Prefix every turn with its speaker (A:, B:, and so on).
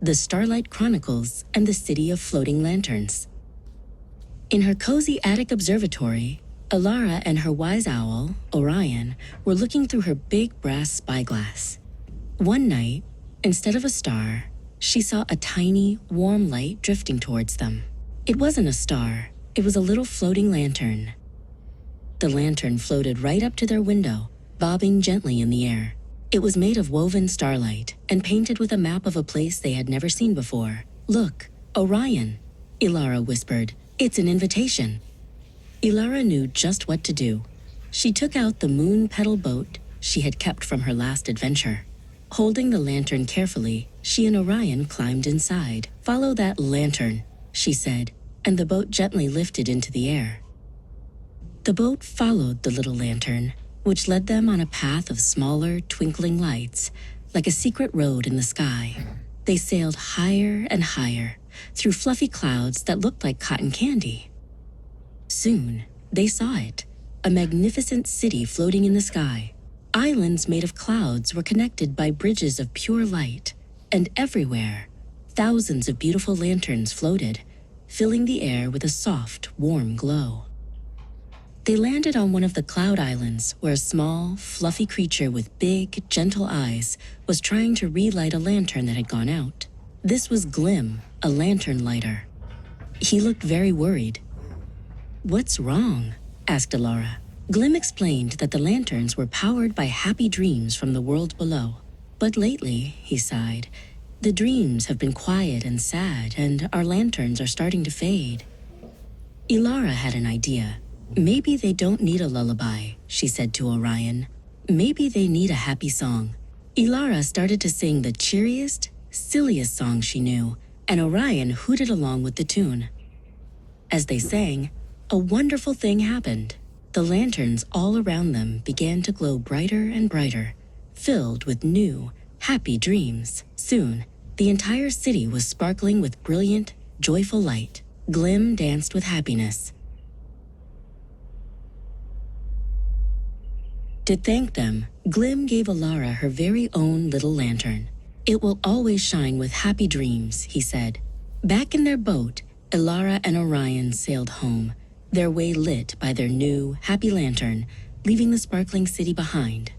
A: The Starlight Chronicles and the City of Floating Lanterns. In her cozy attic observatory, Elara and her wise owl, Orion, were looking through her big brass spyglass. One night, instead of a star, she saw a tiny, warm light drifting towards them. It wasn't a star, it was a little floating lantern. The lantern floated right up to their window, bobbing gently in the air. It was made of woven starlight and painted with a map of a place they had never seen before. "Look, Orion," Elara whispered. "It's an invitation." Elara knew just what to do. She took out the moon petal boat she had kept from her last adventure. Holding the lantern carefully, she and Orion climbed inside. "Follow that lantern," she said, and the boat gently lifted into the air. The boat followed the little lantern, which led them on a path of smaller, twinkling lights, like a secret road in the sky. They sailed higher and higher, through fluffy clouds that looked like cotton candy. Soon, they saw it, a magnificent city floating in the sky. Islands made of clouds were connected by bridges of pure light, and everywhere, thousands of beautiful lanterns floated, filling the air with a soft, warm glow. They landed on one of the cloud islands where a small, fluffy creature with big, gentle eyes was trying to relight a lantern that had gone out. This was Glim, a lantern lighter. He looked very worried. "What's wrong?" asked Elara. Glim explained that the lanterns were powered by happy dreams from the world below. "But lately," he sighed, "the dreams have been quiet and sad, and our lanterns are starting to fade." Elara had an idea. "Maybe they don't need a lullaby," she said to Orion. "Maybe they need a happy song." Elara started to sing the cheeriest, silliest song she knew, and Orion hooted along with the tune. As they sang, a wonderful thing happened. The lanterns all around them began to glow brighter and brighter, filled with new, happy dreams. Soon, the entire city was sparkling with brilliant, joyful light. Glim danced with happiness. To thank them, Glim gave Elara her very own little lantern. "It will always shine with happy dreams," he said. Back in their boat, Elara and Orion sailed home, their way lit by their new, happy lantern, leaving the sparkling city behind.